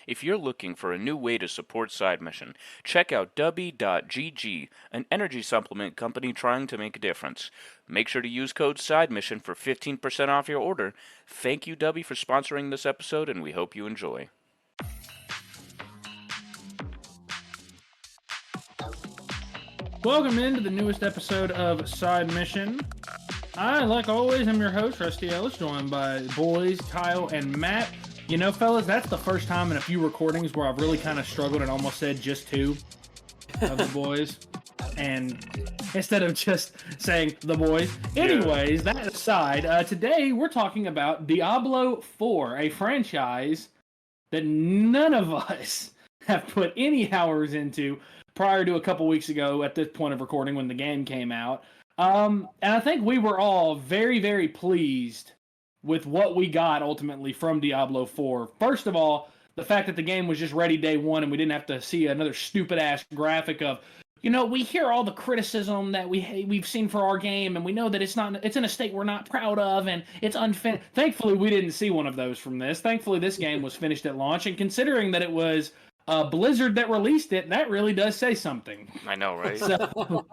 If you're looking for a new way to support Side Mission, check out Dubby.gg, an energy supplement company trying to make a difference. Make sure to use code Side Mission for 15% off your order. Thank you, Dubby, for sponsoring this episode, and we hope you enjoy. Welcome into the newest episode of Side Mission. I, like always, am your host, Rusty Ellis, joined by the boys, Kyle and Matt. You know, fellas, that's the first time in a few recordings where I've really kind of struggled and almost said just two of the boys. And instead of just saying the boys. Anyways, that aside, today we're talking about Diablo 4, a franchise that none of us have put any hours into prior to a couple weeks ago at this point of recording when the game came out. And I think we were all very, very pleased with what we got ultimately from Diablo 4. First of all, the fact that the game was just ready day one and we didn't have to see another stupid-ass graphic of, you know, we hear all the criticism that we've seen for our game, and we know that it's in a state we're not proud of, and it's unfinished. Thankfully, we didn't see one of those from this. Thankfully, this game was finished at launch, and considering that it was Blizzard that released it, that really does say something. I know, right? So,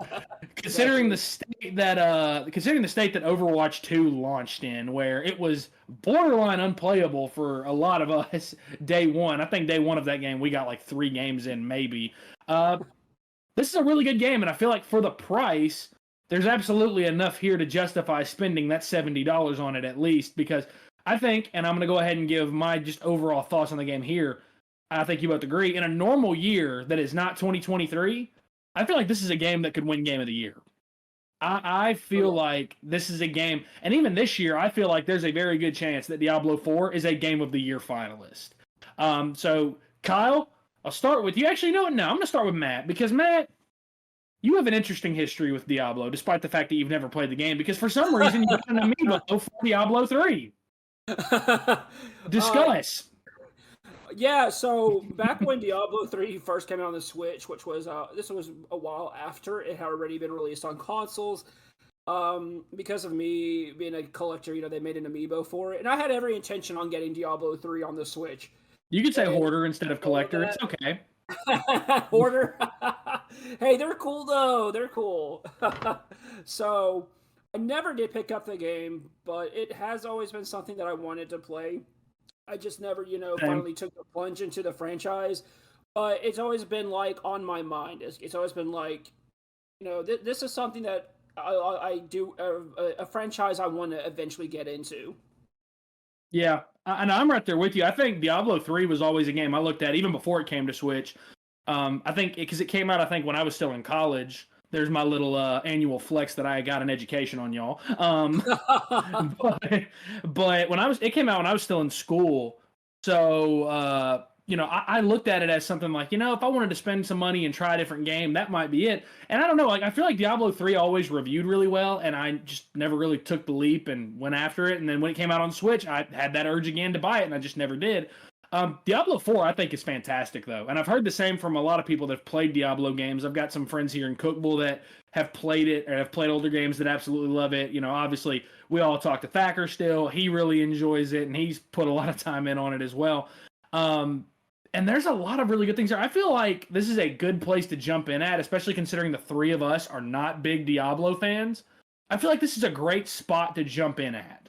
considering the state that Overwatch 2 launched in, where it was borderline unplayable for a lot of us day one. I think day one of that game we got like 3 games in, maybe. This is a really good game, and I feel like for the price, there's absolutely enough here to justify spending that $70 on it at least, because I think, and I'm going to go ahead and give my just overall thoughts on the game here, I think you both agree, in a normal year that is not 2023, I feel like this is a game that could win Game of the Year. I feel like this is a game, and even this year, I feel like there's a very good chance that Diablo 4 is a Game of the Year finalist. So, Kyle, I'll start with you. Actually, no, I'm going to start with Matt, because Matt, you have an interesting history with Diablo, despite the fact that you've never played the game, because for some reason you got an amiibo for Diablo 3. Discuss. Yeah, so back when Diablo 3 first came out on the Switch, which was this was a while after it had already been released on consoles, because of me being a collector, you know, they made an amiibo for it, and I had every intention on getting Diablo 3 on the Switch. You could say hoarder instead of collector. It's okay. Hoarder. Hey, they're cool though. They're cool. So I never did pick up the game, but it has always been something that I wanted to play. I just never, finally took the plunge into the franchise. But it's always been like on my mind. It's always been like, this is something that I do a franchise I want to eventually get into. Yeah, and I'm right there with you. I think Diablo 3 was always a game I looked at even before it came to Switch. I think because it came out, I think when I was still in college. There's my little annual flex that I got an education on y'all. But when it came out when I was still in school. So, I looked at it as something like, if I wanted to spend some money and try a different game, that might be it. And I don't know, like I feel like Diablo 3 always reviewed really well, and I just never really took the leap and went after it. And then when it came out on Switch, I had that urge again to buy it, and I just never did. Diablo 4, I think, is fantastic, though. And I've heard the same from a lot of people that have played Diablo games. I've got some friends here in Cookville that have played it, or have played older games that absolutely love it. Obviously, we all talk to Thacker still. He really enjoys it, and he's put a lot of time in on it as well. And there's a lot of really good things there. I feel like this is a good place to jump in at, especially considering the 3 of us are not big Diablo fans. I feel like this is a great spot to jump in at.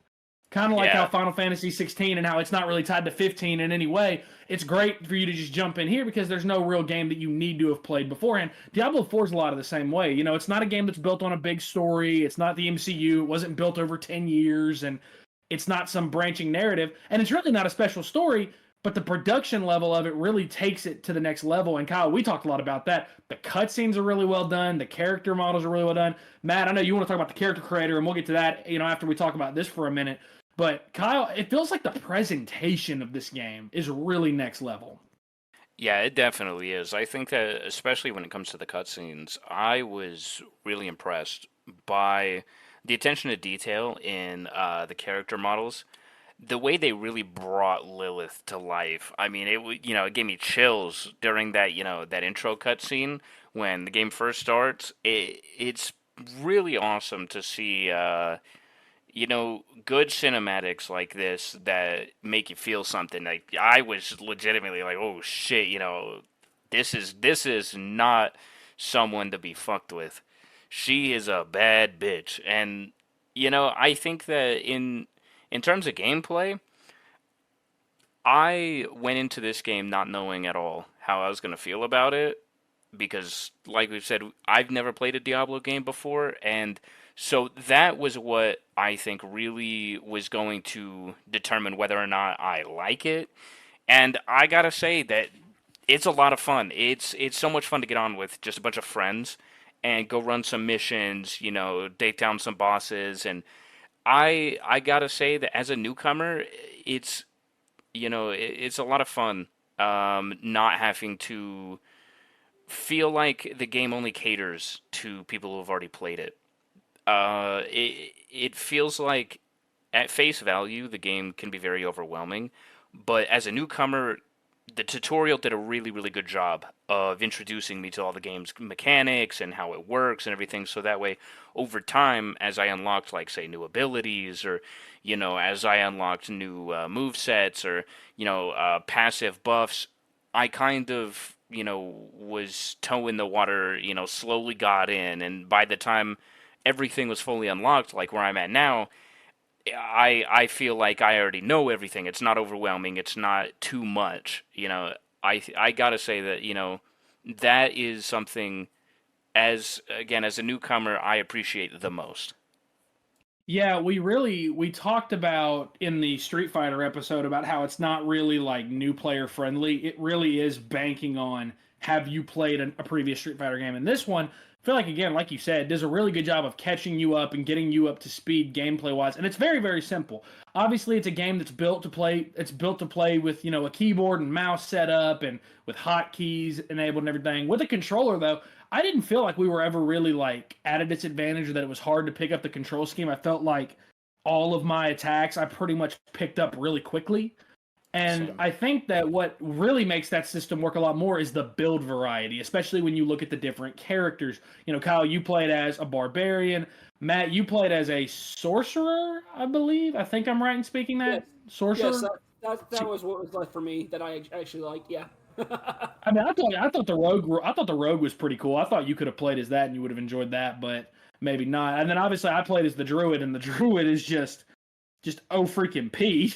Kind of like how Final Fantasy 16 and how it's not really tied to 15 in any way. It's great for you to just jump in here because there's no real game that you need to have played beforehand. Diablo 4 is a lot of the same way. It's not a game that's built on a big story. It's not the MCU. It wasn't built over 10 years. And it's not some branching narrative. And it's really not a special story, but the production level of it really takes it to the next level. And Kyle, we talked a lot about that. The cutscenes are really well done. The character models are really well done. Matt, I know you want to talk about the character creator, and we'll get to that, after we talk about this for a minute. But Kyle, it feels like the presentation of this game is really next level. Yeah, it definitely is. I think that especially when it comes to the cutscenes, I was really impressed by the attention to detail in the character models. The way they really brought Lilith to life. I mean, it gave me chills during that, that intro cutscene when the game first starts. It's really awesome to see good cinematics like this that make you feel something. Like I was legitimately like, oh shit, this is not someone to be fucked with. She is a bad bitch, and I think that in terms of gameplay, I went into this game not knowing at all how I was gonna feel about it because, like we've said, I've never played a Diablo game before, and so that was what I think really was going to determine whether or not I like it. And I gotta say that it's a lot of fun. It's so much fun to get on with just a bunch of friends and go run some missions, take down some bosses, and I gotta say that as a newcomer, it's it's a lot of fun. Not having to feel like the game only caters to people who have already played it. It feels like at face value the game can be very overwhelming, but as a newcomer, the tutorial did a really really good job of introducing me to all the game's mechanics and how it works and everything. So that way, over time, as I unlocked like say new abilities or as I unlocked new move sets or passive buffs, I kind of was toeing the water, slowly got in, and by the time everything was fully unlocked, like where I'm at now, I feel like I already know everything. It's not overwhelming. It's not too much. I gotta say that that is something as again as a newcomer I appreciate the most. Yeah, we talked about in the Street Fighter episode about how it's not really like new player friendly. It really is banking on have you played a previous Street Fighter game. And this one, I feel like again, like you said, does a really good job of catching you up and getting you up to speed gameplay wise. And it's very very simple. Obviously, it's a game that's built to play. It's built to play with a keyboard and mouse setup and with hotkeys enabled and everything. With a controller though, I didn't feel like we were ever really like at a disadvantage or that it was hard to pick up the control scheme. I felt like all of my attacks I pretty much picked up really quickly. And Same. I think that what really makes that system work a lot more is the build variety, especially when you look at the different characters. Kyle, you played as a barbarian. Matt, you played as a sorcerer, I believe. I think I'm right in speaking Yes, that. yes, Sorcerer? that was what was left for me that I actually liked. Yeah. I mean, I thought the rogue was pretty cool. I thought you could have played as that and you would have enjoyed that, but maybe not. And then obviously I played as the druid, and the druid is just oh freaking P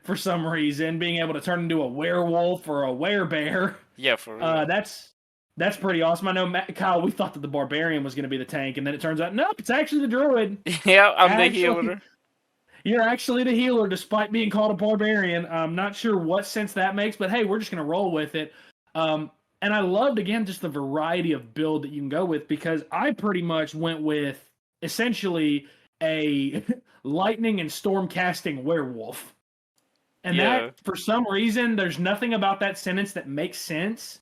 for some reason, being able to turn into a werewolf or a werebear. Yeah, for Uh, real. that's that's pretty awesome. I know Kyle. We thought that the barbarian was going to be the tank, and then it turns out nope, it's actually the druid. Yeah, I'm the Actually, healer. you're actually the healer, despite being called a barbarian. I'm not sure what sense that makes, but hey, we're just going to roll with it. And I loved, again, just the variety of build that you can go with because I pretty much went with essentially a lightning and storm casting werewolf. And that, Yeah. for some reason, there's nothing about that sentence that makes sense,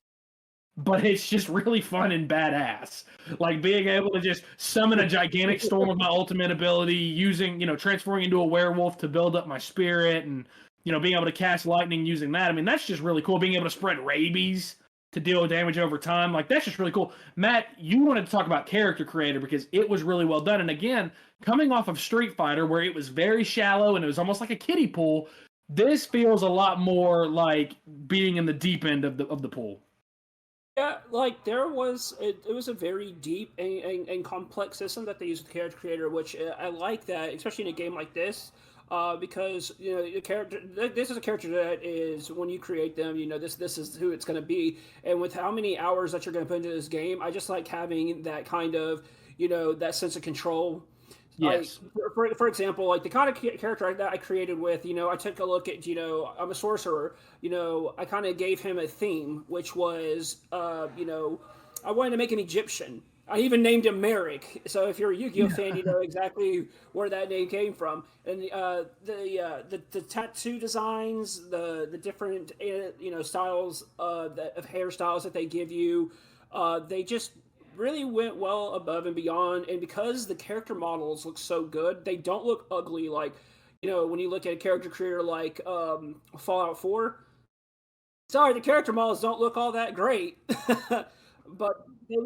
but it's just really fun and badass. Like being able to just summon a gigantic storm with my ultimate ability, using, transforming into a werewolf to build up my spirit, and, being able to cast lightning using that. I mean, that's just really cool. Being able to spread rabies to deal damage over time. Like, that's just really cool. Matt, you wanted to talk about character creator because it was really well done. And again, coming off of Street Fighter, where it was very shallow and it was almost like a kiddie pool, this feels a lot more like being in the deep end of the pool. Yeah, like there was it was a very deep and complex system that they used with character creator, which I like that, especially in a game like this, because the character this is a character that is when you create them, this is who it's going to be, and with how many hours that you're going to put into this game, I just like having that kind of that sense of control. Like Yes. for example, like the kind of character that I created with, I took a look at, I'm a sorcerer, I kind of gave him a theme, which was, I wanted to make him Egyptian. I even named him Merrick. So if you're a Yu-Gi-Oh fan, you know exactly where that name came from. And the tattoo designs, the different styles of hairstyles that they give you, they just really went well above and beyond. And because the character models look so good, they don't look ugly. Like when you look at a character creator like Fallout 4, sorry, the character models don't look all that great, but they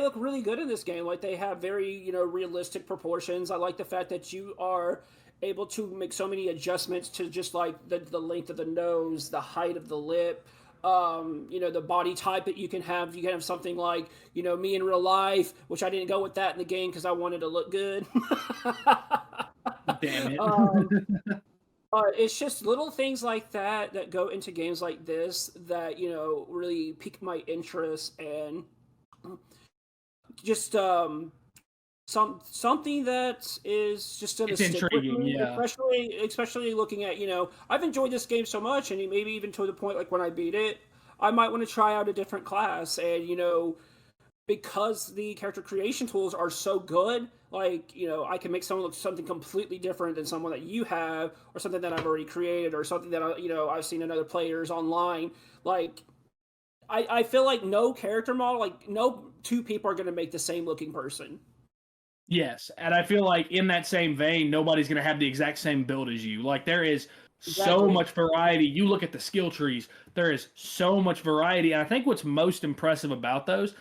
look really good in this game. Like they have very realistic proportions. I like the fact that you are able to make so many adjustments to just like the length of the nose, the height of the lip, the body type that you can have. You can have something like, me in real life, which I didn't go with that in the game because I wanted to look good. Damn it. um, it's just little things like that that go into games like this that really pique my interest, and just something that is just going to It's stick with intriguing, me, yeah. especially looking at, I've enjoyed this game so much, and maybe even to the point like when I beat it, I might want to try out a different class, and because the character creation tools are so good, like, I can make someone look something completely different than someone that you have, or something that I've already created, or something that I've seen in other players online. Like, I feel like no character model, like no two people are going to make the same looking person. Yes, and I feel like in that same vein, nobody's going to have the exact same build as you. Like there is so Exactly. much variety. You look at the skill trees, there is so much variety. And I think what's most impressive about those,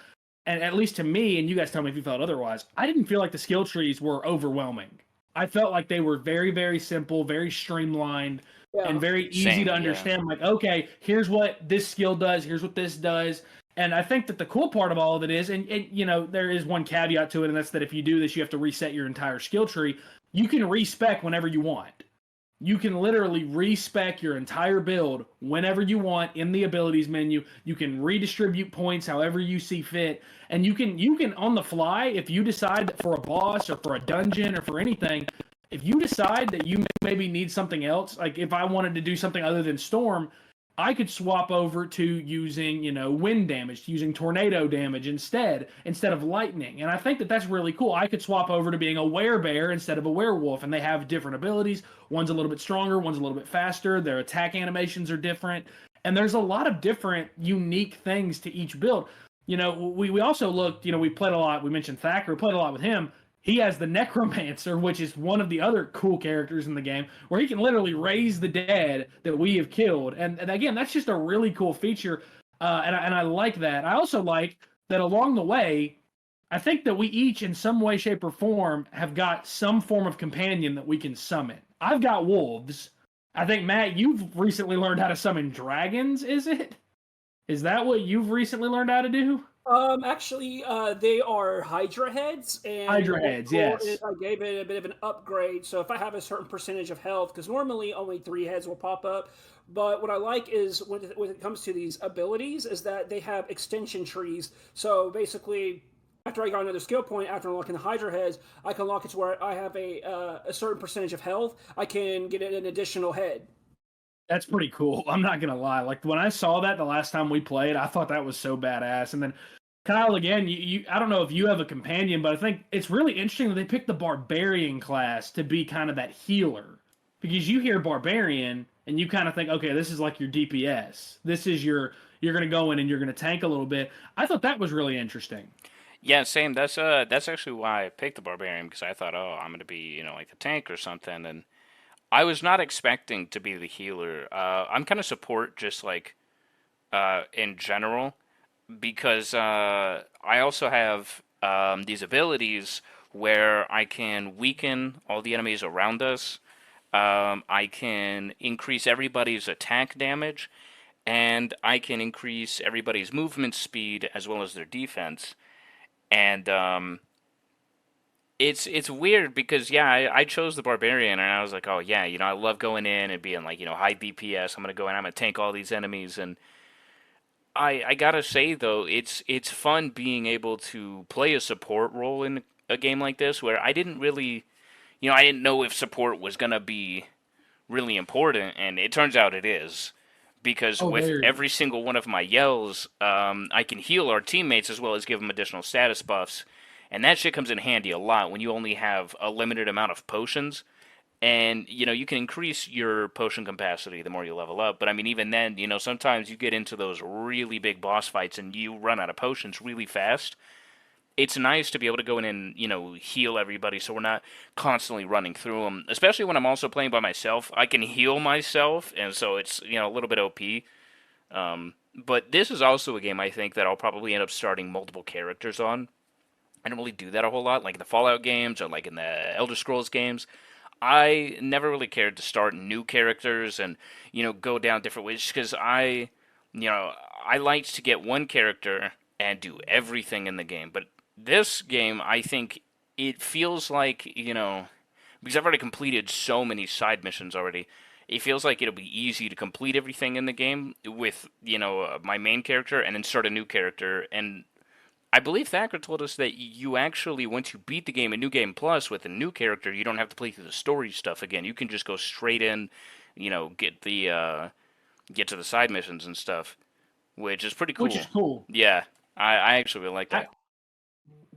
and at least to me, and you guys tell me if you felt otherwise, I didn't feel like the skill trees were overwhelming. I felt like they were very, very simple, very streamlined, and Yeah. very easy to Same, yeah. understand. Like, okay, here's what this skill does, here's what this does. And I think that the cool part of all of it is, and there is one caveat to it, and that's that if you do this, you have to reset your entire skill tree. You can respec whenever you want. You can literally respec your entire build whenever you want in the abilities menu. You can redistribute points however you see fit, and you can on the fly, if you decide that for a boss or for a dungeon or for anything, if you decide that you maybe need something else, like if I wanted to do something other than storm, I could swap over to using, wind damage, using tornado damage instead of lightning. And I think that that's really cool. I could swap over to being a werebear instead of a werewolf, and they have different abilities. One's a little bit stronger, one's a little bit faster. Their attack animations are different, and there's a lot of different unique things to each build. We also looked. We played a lot. We mentioned Thacker. We played a lot with him. He has the Necromancer, which is one of the other cool characters in the game, where he can literally raise the dead that we have killed. And again, that's just a really cool feature, and I like that. I also like that along the way, I think that we each, in some way, shape, or form, have got some form of companion that we can summon. I've got wolves. I think, Matt, you've recently learned how to summon dragons, is it? Is that what you've recently learned how to do? Actually, they are Hydra heads, and Hydra what's heads, cool is yes. I gave it a bit of an upgrade. So if I have a certain percentage of health, because normally only 3 heads will pop up, but what I like is when it comes to these abilities, is that they have extension trees. So basically, after I got another skill point, after unlocking the Hydra heads, I can lock it to where I have a certain percentage of health. I can get an additional head. That's pretty cool. I'm not gonna lie. Like when I saw that the last time we played, I thought that was so badass. And then Kyle, again, I don't know if you have a companion, but I think it's really interesting that they picked the barbarian class to be kind of that healer. Because you hear barbarian and you kind of think, okay, this is like your DPS. This is you're gonna go in and you're gonna tank a little bit. I thought that was really interesting. Yeah, same. That's actually why I picked the barbarian because I thought, oh, I'm gonna be, like the tank or something, and I was not expecting to be the healer. I'm kind of support just like in general because I also have these abilities where I can weaken all the enemies around us. I can increase everybody's attack damage, and I can increase everybody's movement speed as well as their defense. And it's weird because yeah, I chose the barbarian and I was like, oh yeah, I love going in and being like, high DPS. I'm gonna go in, I'm gonna tank all these enemies, and I gotta say though, it's fun being able to play a support role in a game like this where I didn't really, I didn't know if support was gonna be really important, and it turns out it is. Because Oh, with very. every single one of my yells, I can heal our teammates as well as give them additional status buffs, and that shit comes in handy a lot when you only have a limited amount of potions. And you can increase your potion capacity the more you level up. But I mean, even then, sometimes you get into those really big boss fights and you run out of potions really fast. It's nice to be able to go in and heal everybody, so we're not constantly running through them. Especially when I'm also playing by myself, I can heal myself, and so it's a little bit OP. But this is also a game I think that I'll probably end up starting multiple characters on. I don't really do that a whole lot, like in the Fallout games or like in the Elder Scrolls games. I never really cared to start new characters and go down different ways because I liked to get one character and do everything in the game. But this game, I think it feels like because I've already completed so many side missions already. It feels like it'll be easy to complete everything in the game with my main character and then start a new character. And I believe Thacker told us that you actually, once you beat the game in New Game Plus with a new character, you don't have to play through the story stuff again. You can just go straight in, get to the side missions and stuff, which is pretty which cool. is cool. Yeah, I actually really like I, that.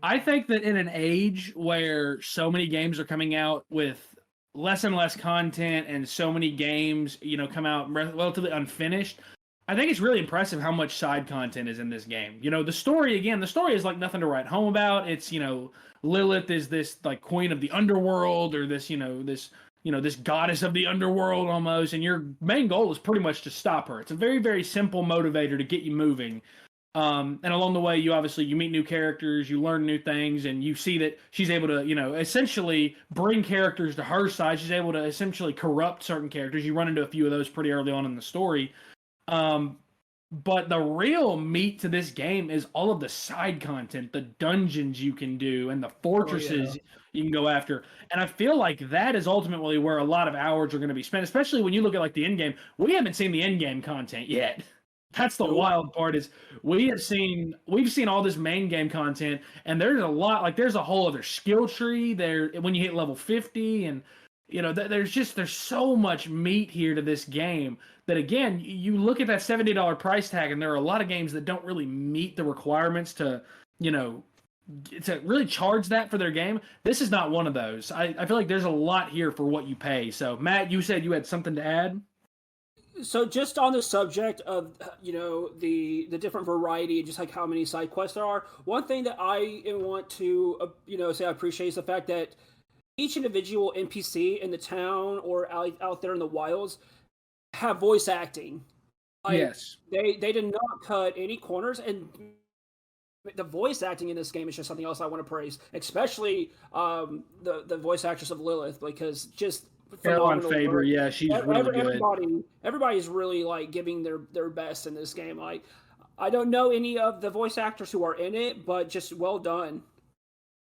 I think that in an age where so many games are coming out with less and less content and so many games, come out relatively unfinished, I think it's really impressive how much side content is in this game. The story is like nothing to write home about. It's, Lilith is this like queen of the underworld or this goddess of the underworld almost, and your main goal is pretty much to stop her. It's a very, very simple motivator to get you moving. And along the way, you meet new characters, you learn new things, and you see that she's able to, essentially bring characters to her side. She's able to essentially corrupt certain characters. You run into a few of those pretty early on in the story. Um, but the real meat to this game is all of the side content, the dungeons you can do, and the fortresses you can go after. And I feel like that is ultimately where a lot of hours are going to be spent, especially when you look at like the end game. We haven't seen the end game content yet. That's the wild part is we've seen all this main game content, and there's a lot, like there's a whole other skill tree there when you hit level 50, and there's so much meat here to this game that, again, you look at that $70 price tag, and there are a lot of games that don't really meet the requirements to really charge that for their game. This is not one of those. I feel like there's a lot here for what you pay. So Matt, you said you had something to add. So just on the subject of the different variety, just like how many side quests there are, one thing that I want to say I appreciate is the fact that each individual NPC in the town or out there in the wilds have voice acting. Yes, they did not cut any corners, and the voice acting in this game is just something else I want to praise, especially the voice actress of Lilith, because just Caroline phenomenal Faber. work. Yeah, she's really good. Everybody's really like giving their best in this game. Like, I don't know any of the voice actors who are in it, but just well done.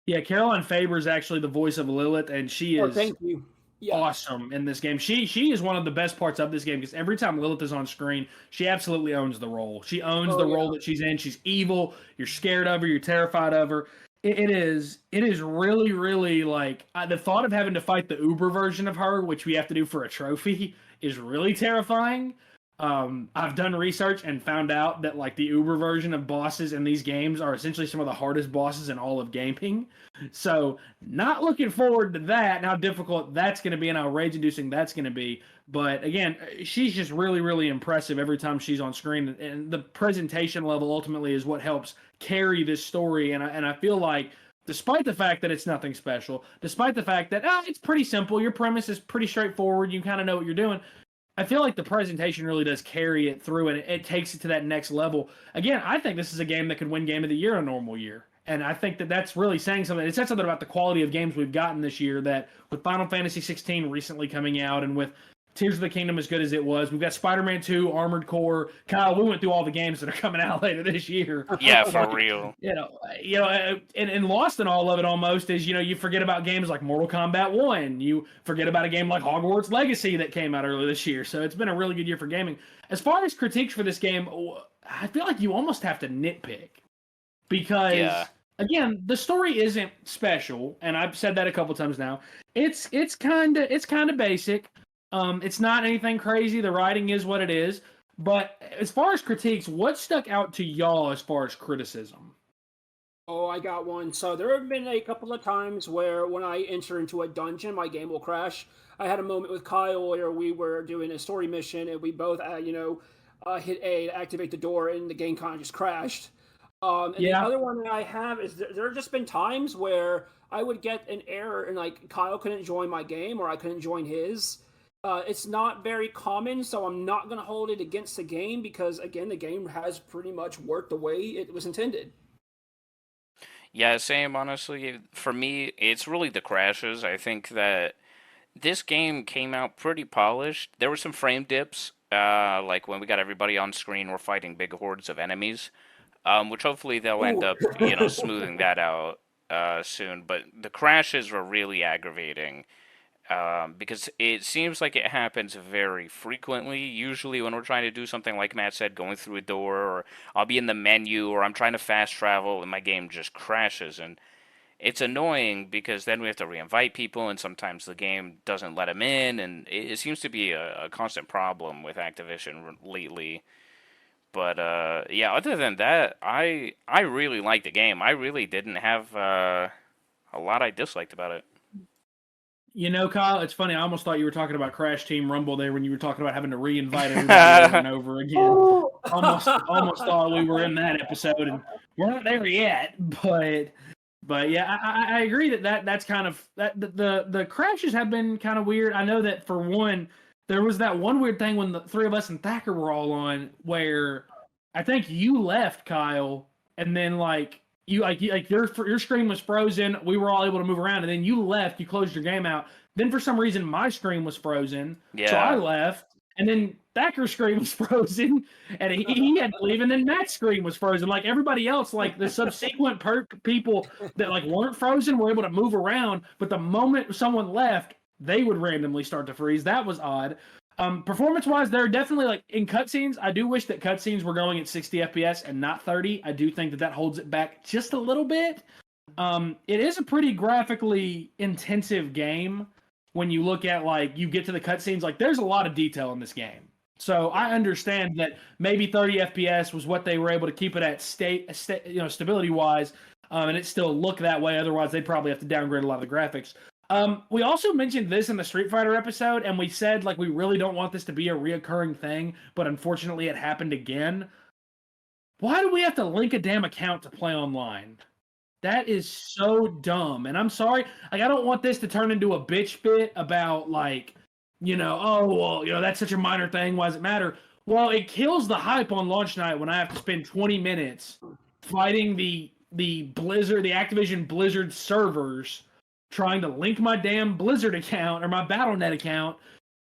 Yeah, Caroline Faber is actually the voice of Lilith, and she Oh, is thank you. Yeah. awesome in this game. She is one of the best parts of this game because every time Lilith is on screen, she absolutely owns the role. She owns the role that she's in. She's evil. You're scared of her. You're terrified of her. It is really, really like the thought of having to fight the Uber version of her, which we have to do for a trophy, is really terrifying. I've done research and found out that like the Uber version of bosses in these games are essentially some of the hardest bosses in all of gaming. So not looking forward to that and how difficult that's going to be and how rage-inducing that's going to be. But again, she's just really, really impressive every time she's on screen, and the presentation level ultimately is what helps carry this story. And I feel like, despite the fact that it's nothing special, despite the fact that it's pretty simple, your premise is pretty straightforward, you kind of know what you're doing, I feel like the presentation really does carry it through, and it takes it to that next level. Again, I think this is a game that could win Game of the Year in a normal year. And I think that that's really saying something. It says something about the quality of games we've gotten this year, that with Final Fantasy 16 recently coming out and with Tears of the Kingdom as good as it was, we've got Spider-Man 2, Armored Core. Kyle, we went through all the games that are coming out later this year. Yeah, for real. And lost in all of it almost is, you forget about games like Mortal Kombat 1. You forget about a game like Hogwarts Legacy that came out earlier this year. So it's been a really good year for gaming. As far as critiques for this game, I feel like you almost have to nitpick because, again, the story isn't special, and I've said that a couple times now. It's kind of basic. It's not anything crazy. The writing is what it is. But as far as critiques, what stuck out to y'all as far as criticism? Oh, I got one. So there have been a couple of times where when I enter into a dungeon, my game will crash. I had a moment with Kyle where we were doing a story mission and we both, hit A to activate the door and the game kind of just crashed. The other one that I have is there have just been times where I would get an error and like Kyle couldn't join my game or I couldn't join his. It's not very common, so I'm not going to hold it against the game because, again, the game has pretty much worked the way it was intended. Yeah, same, honestly. For me, it's really the crashes. I think that this game came out pretty polished. There were some frame dips, like when we got everybody on screen, we're fighting big hordes of enemies, which hopefully they'll end Ooh. up, smoothing that out soon. But the crashes were really aggravating. Because it seems like it happens very frequently. Usually, when we're trying to do something like Matt said, going through a door, or I'll be in the menu, or I'm trying to fast travel, and my game just crashes. And it's annoying because then we have to reinvite people, and sometimes the game doesn't let them in, and it seems to be a constant problem with Activision lately. But yeah, other than that, I really liked the game. I really didn't have a lot I disliked about it. You know, Kyle, it's funny. I almost thought you were talking about Crash Team Rumble there when you were talking about having to reinvite everybody over and over again. Almost thought we were in that episode, and we're not there yet. But yeah, I agree that's kind of that the crashes have been kind of weird. I know that for one, there was that one weird thing when the three of us and Thacker were all on where I think you left, Kyle, and then your screen was frozen. We were all able to move around, and then you left. You closed your game out. Then for some reason my screen was frozen, so I Yeah, left. And then Thacker's screen was frozen, and he had to leave. And then Matt's screen was frozen. Like everybody else, like the subsequent people that like weren't frozen were able to move around. But the moment someone left, they would randomly start to freeze. That was odd. Performance-wise, they're definitely like in cutscenes. I do wish that cutscenes were going at 60 FPS and not 30. I do think that holds it back just a little bit. It is a pretty graphically intensive game when you look at like you get to the cutscenes. Like there's a lot of detail in this game. So I understand that maybe 30 FPS was what they were able to keep it at stability wise, and it still looked that way. Otherwise, they'd probably have to downgrade a lot of the graphics. We also mentioned this in the Street Fighter episode, and we said like we really don't want this to be a reoccurring thing, but unfortunately, it happened again. Why do we have to link a damn account to play online? That is so dumb. And I'm sorry, like I don't want this to turn into a bitch fit about like, oh well, that's such a minor thing. Why does it matter? Well, it kills the hype on launch night when I have to spend 20 minutes fighting the Blizzard, the Activision Blizzard servers, trying to link my damn Blizzard account or my BattleNet account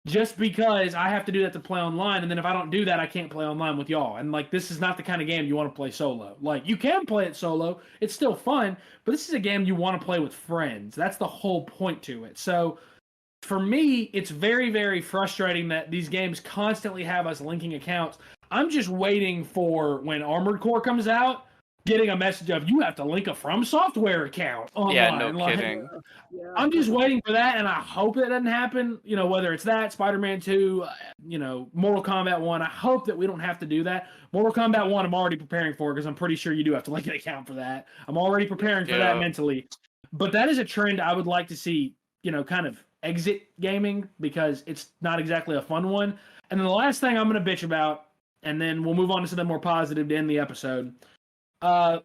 just because I have to do that to play online. And then if I don't do that, I can't play online with y'all. And like, this is not the kind of game you want to play solo. Like, you can play it solo, it's still fun, but this is a game you want to play with friends. That's the whole point to it. So for me, it's very, very frustrating that these games constantly have us linking accounts. I'm just waiting for when Armored Core comes out, getting a message of you have to link a From Software account online. yeah, no Like, kidding. Yeah. I'm just waiting for that, and I hope that doesn't happen. Whether it's that, Spider-Man 2, Mortal Kombat 1, I hope that we don't have to do that. Mortal Kombat 1, I'm already preparing for because I'm pretty sure you do have to link an account for that. I'm already preparing for that Yeah, mentally. But that is a trend I would like to see, kind of exit gaming because it's not exactly a fun one. And then the last thing I'm going to bitch about, and then we'll move on to something more positive to end the episode. The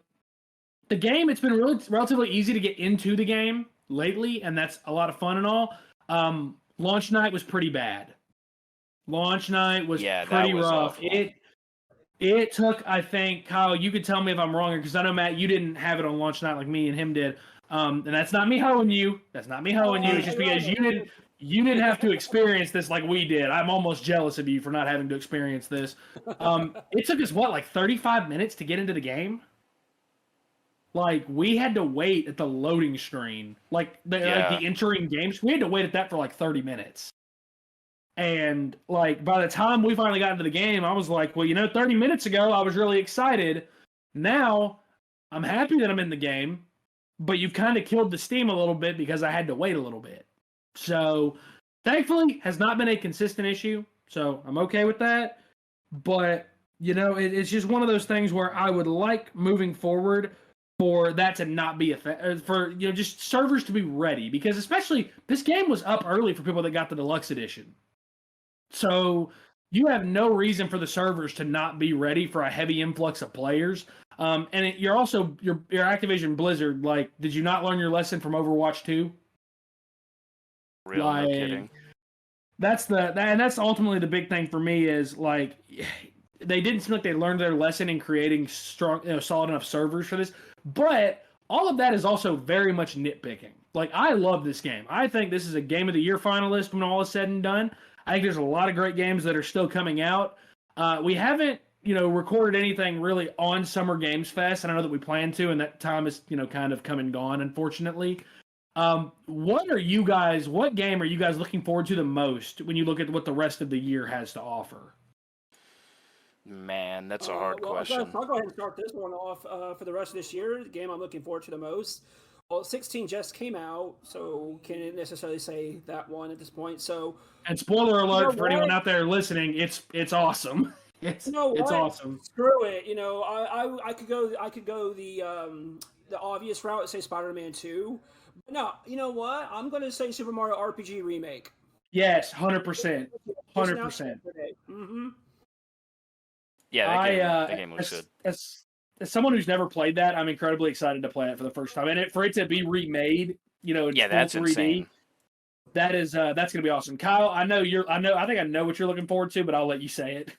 game, it's been relatively easy to get into the game lately, and that's a lot of fun and all. Launch night was pretty bad. Launch night was yeah, that pretty was rough. awful. It took, I think, Kyle, you could tell me if I'm wrong, because I know, Matt, you didn't have it on launch night like me and him did. And that's not me hoeing you. That's not me hoeing you. It's just because you didn't have to experience this like we did. I'm almost jealous of you for not having to experience this. It took us, like 35 minutes to get into the game? Like, we had to wait at the loading screen. Like the entering games, we had to wait at that for like 30 minutes. And like by the time we finally got into the game, I was like, well, 30 minutes ago I was really excited. Now I'm happy that I'm in the game, but you've kind of killed the steam a little bit because I had to wait a little bit. So thankfully has not been a consistent issue. So I'm okay with that. But it's just one of those things where I would like moving forward for that to not be for just servers to be ready, because especially this game was up early for people that got the deluxe edition. So you have no reason for the servers to not be ready for a heavy influx of players. And you're also your Activision Blizzard. Like, did you not learn your lesson from Overwatch 2? Real, no kidding. That's ultimately the big thing for me is like they didn't seem like they learned their lesson in creating strong, solid enough servers for this. But all of that is also very much nitpicking. Like, I love this game. I think this is a Game of the Year finalist when all is said and done. I think there's a lot of great games that are still coming out. We haven't, recorded anything really on Summer Games Fest. And I know that we plan to, and that time is, kind of come and gone, unfortunately. What game are you guys looking forward to the most when you look at what the rest of the year has to offer? Man, that's a hard Well, question. I'll go ahead and start this one off for the rest of this year. The game I'm looking forward to the most. Well, 16 just came out, so can't necessarily say that one at this point. So, And spoiler alert for anyone what? out there listening, it's awesome. It's What? awesome. Screw it. I could go the obvious route and say Spider-Man 2. But no, you know what? I'm going to say Super Mario RPG remake. Yes, 100%. 100%. Mm-hmm. Yeah, that game looks good. As someone who's never played that, I'm incredibly excited to play it for the first time. And for it to be remade, in that's full 3D, insane. that's gonna be awesome. Kyle, I think I know what you're looking forward to, but I'll let you say it.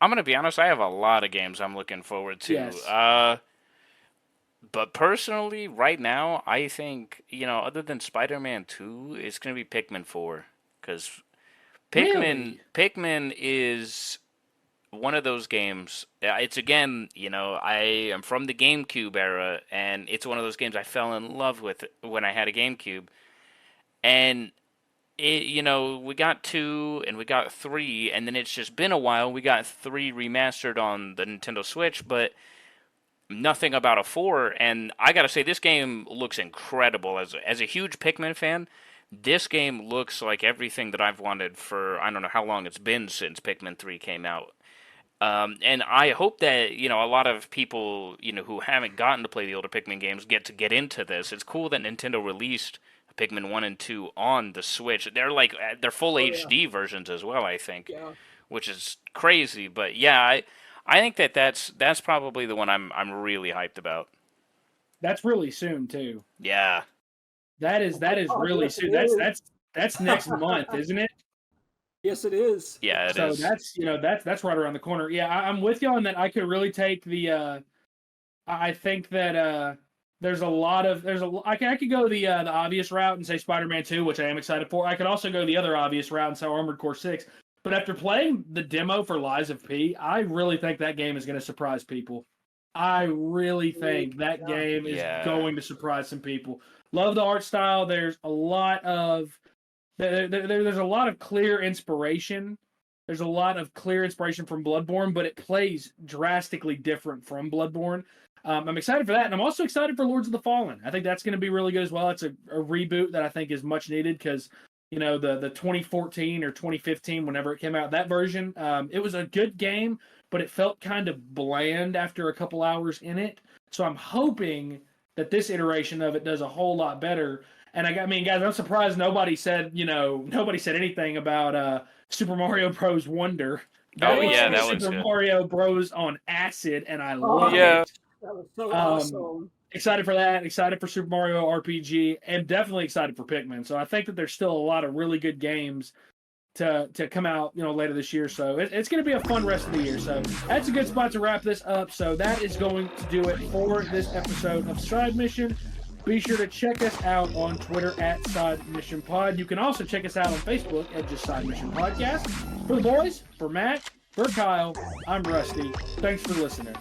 I'm gonna be honest. I have a lot of games I'm looking forward to. Yes. But personally, right now, I think other than Spider-Man 2, it's gonna be Pikmin 4, because Pikmin is one of those games. It's again, I am from the GameCube era, and it's one of those games I fell in love with when I had a GameCube. And we got 2 and we got 3, and then it's just been a while. We got 3 remastered on the Nintendo Switch, but nothing about a 4. And I gotta say, this game looks incredible. As a huge Pikmin fan, this game looks like everything that I've wanted for, I don't know how long it's been since Pikmin 3 came out. And I hope that, a lot of people, who haven't gotten to play the older Pikmin games get into this. It's cool that Nintendo released Pikmin 1 and 2 on the Switch. They're full HD versions as well, I think, which is crazy. But yeah, I think that's probably the one I'm really hyped about. That's really soon too. Yeah. That is really soon. That's next month, isn't it? Yes, it is. Yeah, it is. So that's right around the corner. Yeah, I'm with you on that. I could really take the. I think that I could go the obvious route and say Spider-Man 2, which I am excited for. I could also go the other obvious route and say Armored Core 6. But after playing the demo for Lies of P, I really think that game is going to surprise people. I really think that game is going to surprise some people. Love the art style. There's a lot of there's a lot of clear inspiration. There's a lot of clear inspiration from Bloodborne, but it plays drastically different from Bloodborne. I'm excited for that, and I'm also excited for Lords of the Fallen. I think that's going to be really good as well. It's a reboot that I think is much needed because, the 2014 or 2015, whenever it came out, that version, it was a good game, but it felt kind of bland after a couple hours in it. So I'm hoping that this iteration of it does a whole lot better. And guys, I'm surprised nobody said anything about Super Mario Bros. Wonder. That was Super Mario Bros. On acid, and I love it. That was so awesome. Excited for that. Excited for Super Mario RPG, and definitely excited for Pikmin. So I think that there's still a lot of really good games to come out, later this year. So it's going to be a fun rest of the year. So that's a good spot to wrap this up. So that is going to do it for this episode of Side Mission. Be sure to check us out on Twitter at Side Mission Pod. You can also check us out on Facebook at just Side Mission Podcast. For the boys, for Matt, for Kyle, I'm Rusty. Thanks for listening.